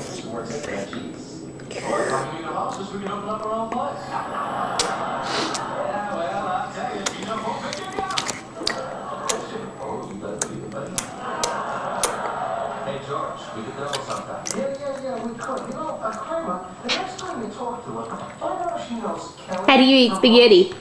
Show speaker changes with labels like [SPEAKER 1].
[SPEAKER 1] places where it's that cheese. Or come to the houses, we can open up our own place. Yeah, well, I'll tell you, you know, we'll figure it out. Oh, you better be the buddy. Hey, George, we could double sometime. Yeah, we could. You know, Kramer, the next time you talk to her, find out if she knows Kelly.
[SPEAKER 2] How do you eat spaghetti?